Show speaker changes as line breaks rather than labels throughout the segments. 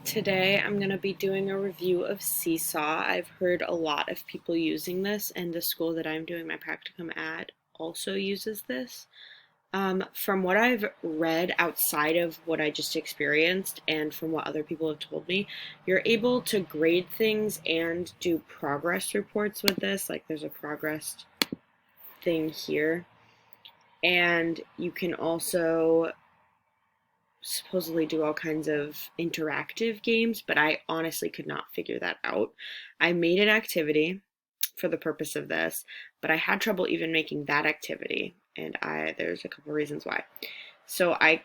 Today I'm going to be doing a review of Seesaw. I've heard a lot of people using this, and the school that I'm doing my practicum at also uses this. From what I've read outside of what I just experienced and from what other people have told me, you're able to grade things and do progress reports with this. Like there's a progress thing here. And you can also supposedly do all kinds of interactive games, but I honestly could not figure that out. I made an activity for the purpose of this, but I had trouble even making that activity, and there's a couple reasons why. So I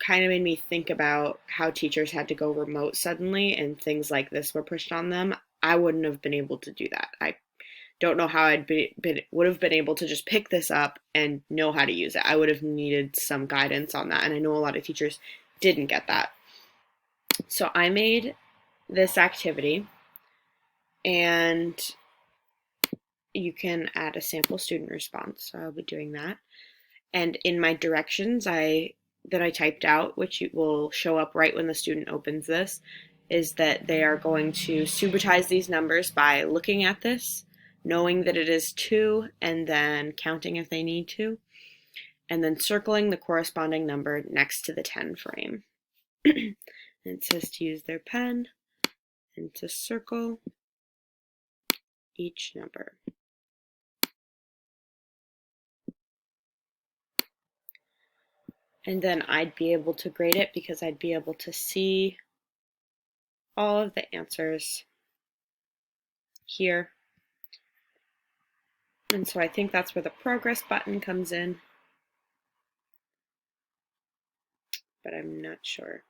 kind of made me think about how teachers had to go remote suddenly and things like this were pushed on them. I wouldn't have been able to do that. I don't know how would have been able to just pick this up and know how to use it. I would have needed some guidance on that, and I know a lot of teachers didn't get that. So I made this activity, and you can add a sample student response. So I'll be doing that. And in my directions that I typed out, which will show up right when the student opens this, is that they are going to subratize these numbers by looking at this, knowing that it is 2, and then counting if they need to, and then circling the corresponding number next to the 10 frame. It says to use their pen and to circle each number. And then I'd be able to grade it because I'd be able to see all of the answers here. And so I think that's where the progress button comes in, but I'm not sure.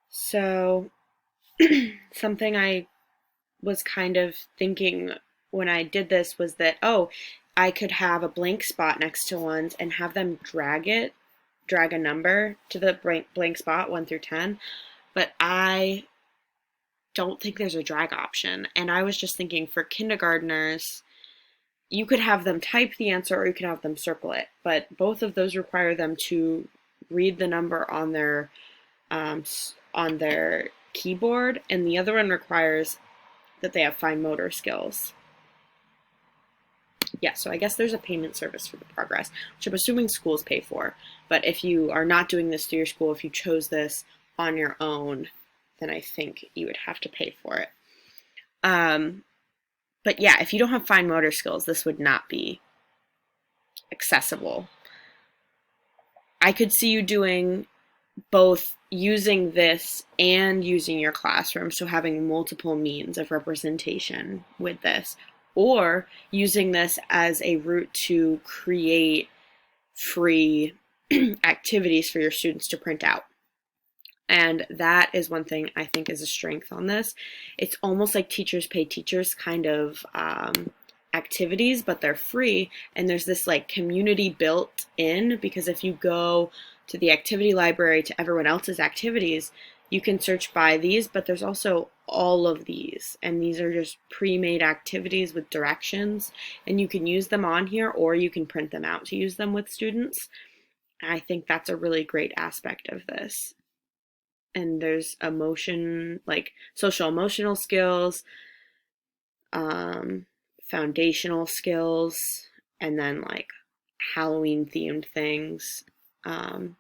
So something I was kind of thinking when I did this was that, oh, I could have a blank spot next to ones and have them drag a number to the blank spot 1 through 10, but I don't think there's a drag option. And I was just thinking for kindergartners, you could have them type the answer or you could have them circle it, but both of those require them to read the number on their keyboard, and the other one requires that they have fine motor skills. Yeah, so I guess there's a payment service for the progress, which I'm assuming schools pay for. But if you are not doing this through your school, if you chose this on your own, then I think you would have to pay for it. But yeah, if you don't have fine motor skills, this would not be accessible. I could see you doing both using this and using your classroom, so having multiple means of representation with this, or using this as a route to create free activities for your students to print out. And that is one thing I think is a strength on this. It's almost like teachers pay teachers kind of activities, but they're free. And there's this like community built in, because if you go to the activity library to everyone else's activities, you can search by these, but there's also all of these. And these are just pre-made activities with directions. And you can use them on here, or you can print them out to use them with students. I think that's a really great aspect of this. And there's emotion, like social emotional skills, foundational skills, and then like Halloween themed things. And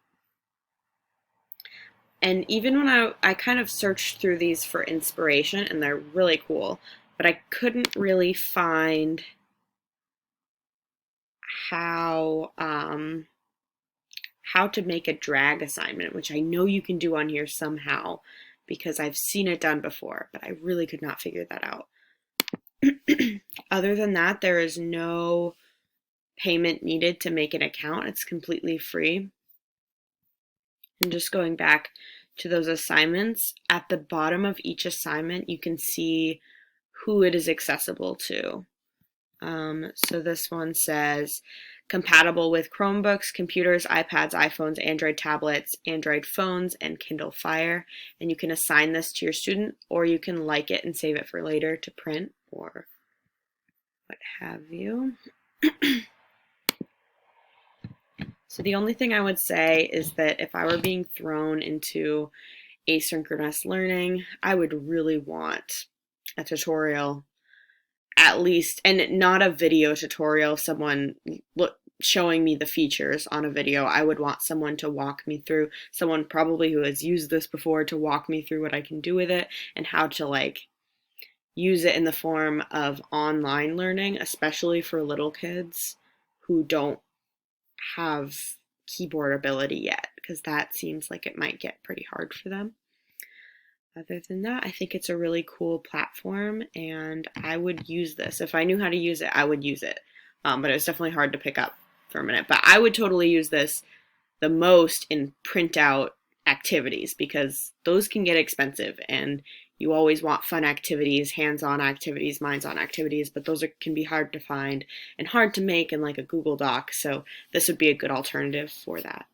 even when I kind of searched through these for inspiration, and they're really cool, but I couldn't really find how how to make a drag assignment, which I know you can do on here somehow because I've seen it done before, but I really could not figure that out. Other than that, there is no payment needed to make an account. It's completely free. And just going back to those assignments, at the bottom of each assignment, you can see who it is accessible to. So this one says compatible with Chromebooks, computers, iPads, iPhones, Android tablets, Android phones, and Kindle Fire. And you can assign this to your student, or you can like it and save it for later to print or what have you. So the only thing I would say is that if I were being thrown into asynchronous learning, I would really want a tutorial, at least, and not a video tutorial, someone showing me the features on a video. I would want someone to walk me through, someone probably who has used this before, to walk me through what I can do with it and how to like use it in the form of online learning, especially for little kids who don't have keyboard ability yet, because that seems like it might get pretty hard for them. Other than that, I think it's a really cool platform, and I would use this. If I knew how to use it, I would use it. But it was definitely hard to pick up for a minute. But I would totally use this the most in printout activities, because those can get expensive, and you always want fun activities, hands-on activities, minds-on activities, but those can be hard to find and hard to make in like a Google Doc. So this would be a good alternative for that.